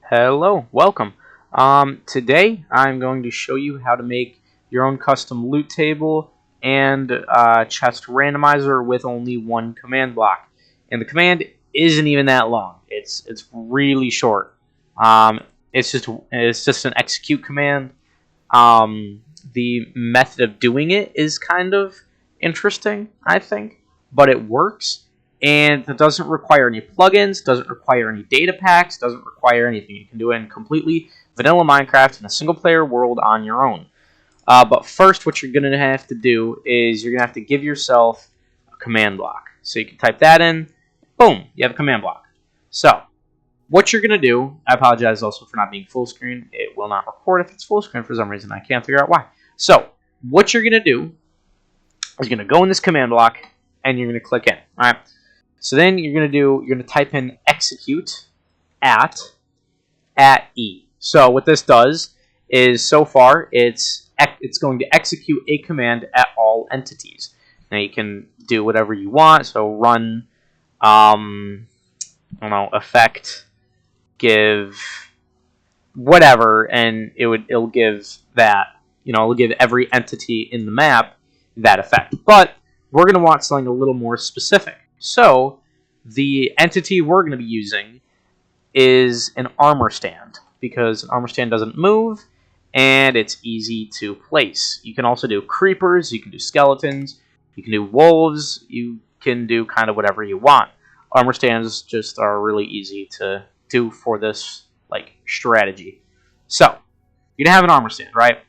Hello, welcome. Today I'm going to show you how to make your own custom loot table and chest randomizer with only one command block. And the command isn't even that long. It's really short. Um, it's just an execute command. The method of doing it is kind of interesting, I think, but it works. And it doesn't require any plugins, doesn't require any data packs, doesn't require anything. You can do it in completely vanilla Minecraft in a single player world on your own. But first, what you're going to have to do is you're going to have to give yourself a command block. So you can type that in, boom, you have a command block. So what you're going to do, I apologize also for not being full screen. It will not record if it's full screen for some reason. I can't figure out why. So what you're going to do is you're going to go in this command block and you're going to click in. All right. So then you're going to type in execute at E. So what this does is so far it's going to execute a command at all entities. Now you can do whatever you want. So run, I don't know, effect, give, whatever, and it'll give that, it'll give every entity in the map that effect. But we're going to want something a little more specific. So the entity we're going to be using is an armor stand, because an armor stand doesn't move and it's easy to place. You can also do creepers, you can do skeletons, you can do wolves, you can do kind of whatever you want. Armor stands just are really easy to do for this strategy. So you're going to have an armor stand, right?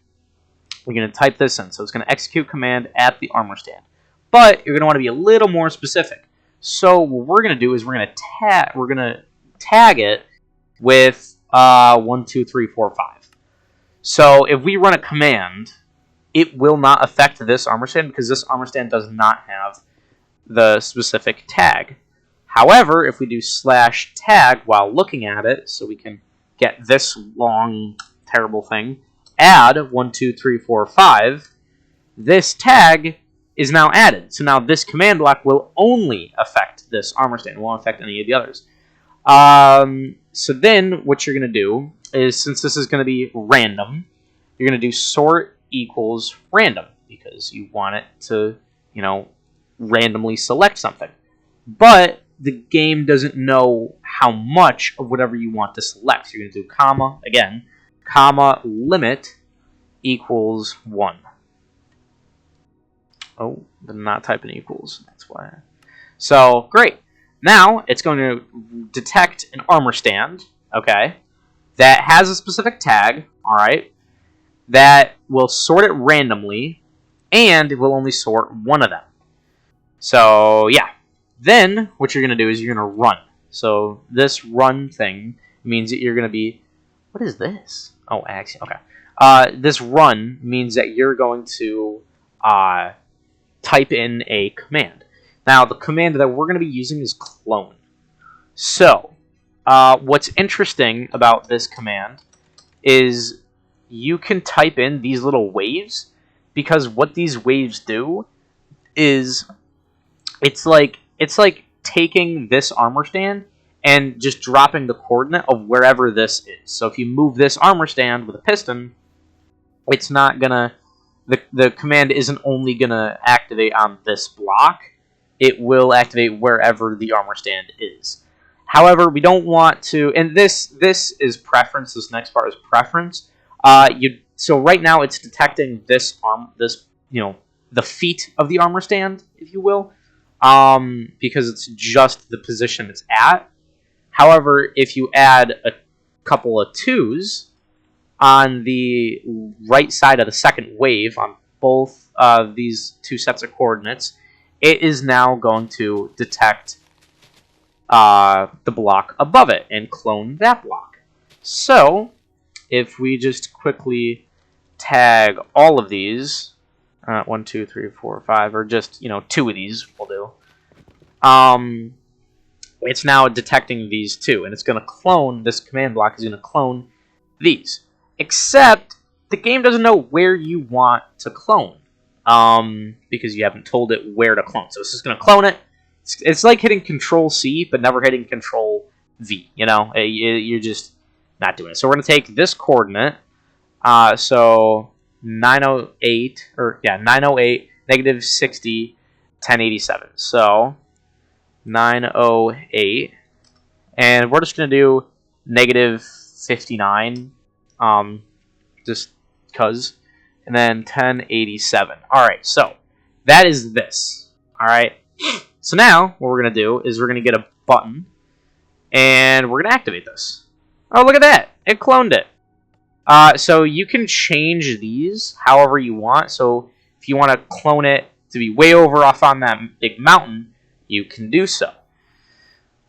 We're going to type this in. So it's going to execute command at the armor stand. But you're going to want to be a little more specific. So what we're going to do is we're going to tag it with 1, 2, 3, 4, 5. So if we run a command, it will not affect this armor stand because this armor stand does not have the specific tag. However, if we do /tag while looking at it, so we can get this long, terrible thing, add 1, 2, 3, 4, 5, this tag is now added. So now this command block will only affect this armor stand. It won't affect any of the others. So then what you're going to do is, since this is going to be random, you're going to do sort equals random because you want it to, randomly select something. But the game doesn't know how much of whatever you want to select. So you're going to do comma, again, comma limit equals 1. Oh, did not type in equals. That's why. So, great. Now, it's going to detect an armor stand, okay, that has a specific tag, all right, that will sort it randomly, and it will only sort one of them. So, yeah. Then, what you're going to do is you're going to run. So, this run thing means that you're going to be... What is this? Oh, actually, okay. This run means that you're going to... type in a command. Now, the command that we're going to be using is clone. So, what's interesting about this command is you can type in these little waves, because what these waves do is it's like taking this armor stand and just dropping the coordinate of wherever this is. So if you move this armor stand with a piston, it's not going to... The command isn't only going to activate on this block. It will activate wherever the armor stand is. However, we don't want to... And this is preference. This next part is preference. So right now it's detecting the feet of the armor stand, if you will, because it's just the position it's at. However, if you add a couple of 2s... on the right side of the second wave, on both of these two sets of coordinates, it is now going to detect the block above it and clone that block. So, if we just quickly tag all of these, 1, 2, 3, 4, 5, or just 2 of these will do. It's now detecting these 2, and it's going to clone. This command block is going to clone these. Except the game doesn't know where you want to clone, because you haven't told it where to clone. So it's just going to clone it. It's like hitting Control C, but never hitting Control V. You're just not doing it. So we're going to take this coordinate, so 908, or yeah, 908, negative 60, 1087. So 908, and we're just going to do negative 59, just because, and then 1087. All right, so that is this. All right, so now what we're going to do is we're going to get a button, and we're going to activate this. Oh, look at that. It cloned it. So you can change these however you want. So if you want to clone it to be way over off on that big mountain, you can do so.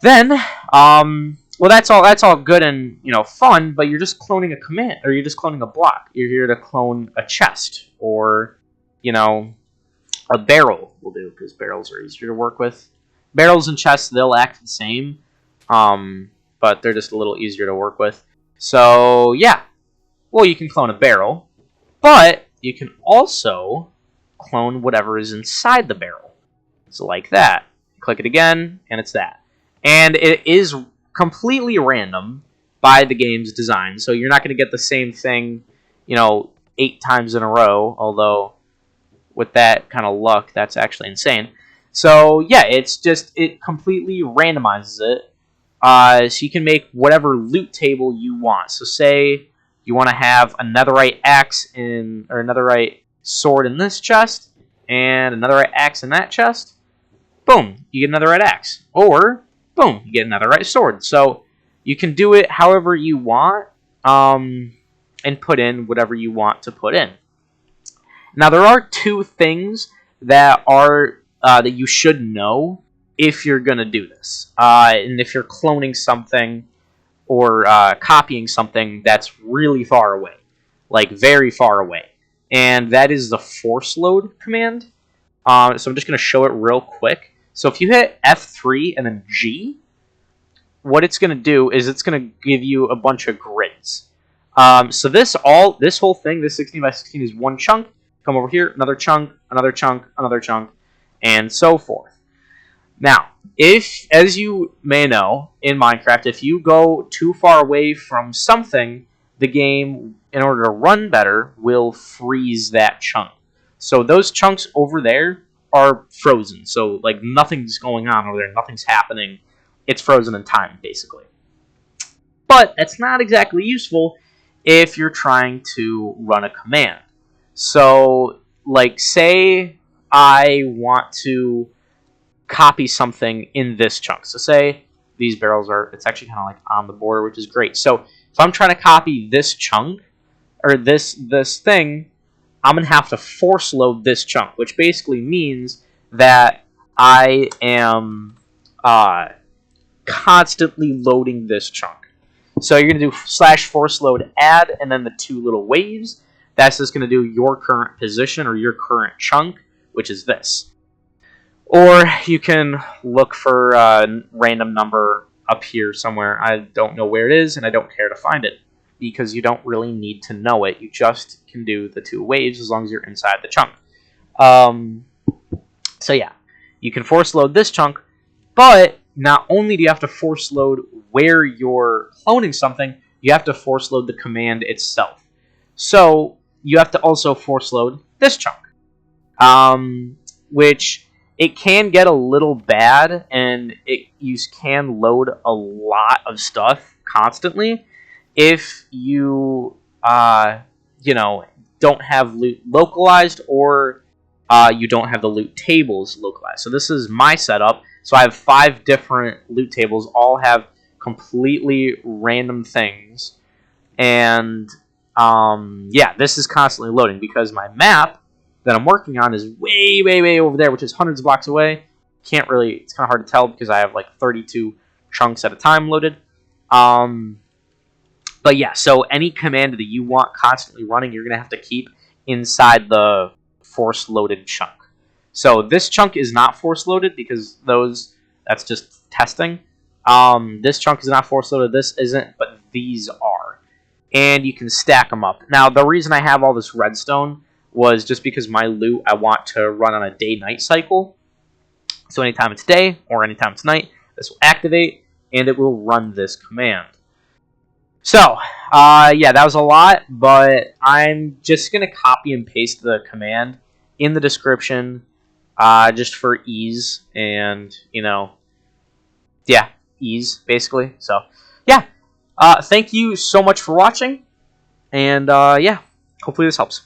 Then, well, that's all good and fun, but you're just cloning a command, or you're just cloning a block. You're here to clone a chest, or a barrel will do, because barrels are easier to work with. Barrels and chests, they'll act the same, but they're just a little easier to work with. So yeah, well, you can clone a barrel, but you can also clone whatever is inside the barrel. So like that. Click it again, and it's that. And it is completely random by the game's design, so you're not going to get the same thing, 8 times in a row, although with that kind of luck, that's actually insane. So yeah, it completely randomizes it, so you can make whatever loot table you want. So say you want to have a netherite axe or a netherite sword in this chest, and a netherite axe in that chest. Boom, you get another netherite axe. Or boom, you get another netherite sword. So you can do it however you want, and put in whatever you want to put in. Now there are 2 things that that you should know if you're gonna do this, and if you're cloning something or copying something that's really far away, like very far away, and that is the Forceload command. So I'm just gonna show it real quick. So if you hit F3 and then G, what it's going to do is it's going to give you a bunch of grids. So this whole thing, this 16 by 16 is one chunk. Come over here, another chunk, another chunk, another chunk, and so forth. Now, as you may know, in Minecraft, if you go too far away from something, the game, in order to run better, will freeze that chunk. So those chunks over there are frozen. So like nothing's going on over there, nothing's happening. It's frozen in time, basically. But that's not exactly useful if you're trying to run a command. So, like, say I want to copy something in this chunk. So say these barrels it's actually kind of like on the border, which is great. So if I'm trying to copy this chunk, or this thing, I'm going to have to force load this chunk, which basically means that I am constantly loading this chunk. So you're going to do /forceload add, and then the 2 little waves. That's just going to do your current position or your current chunk, which is this. Or you can look for a random number up here somewhere. I don't know where it is, and I don't care to find it, because you don't really need to know it. You just can do the 2 waves as long as you're inside the chunk. So yeah, you can force load this chunk, but not only do you have to force load where you're cloning something, you have to force load the command itself. So you have to also force load this chunk, which it can get a little bad, and you can load a lot of stuff constantly if you don't have loot localized, or you don't have the loot tables localized. So this is my setup. So I have 5 different loot tables, all have completely random things, and yeah, this is constantly loading because my map that I'm working on is way, way, way over there, which is hundreds of blocks away. It's kind of hard to tell because I have like 32 chunks at a time loaded. But yeah, so any command that you want constantly running, you're going to have to keep inside the force-loaded chunk. So this chunk is not force-loaded because that's just testing. This chunk is not force-loaded, this isn't, but these are. And you can stack them up. Now, the reason I have all this redstone was just because my loot I want to run on a day-night cycle. So anytime it's day or anytime it's night, this will activate, and it will run this command. So, yeah, that was a lot, but I'm just going to copy and paste the command in the description just for ease and, yeah, ease, basically. So, yeah, thank you so much for watching, and, yeah, hopefully this helps.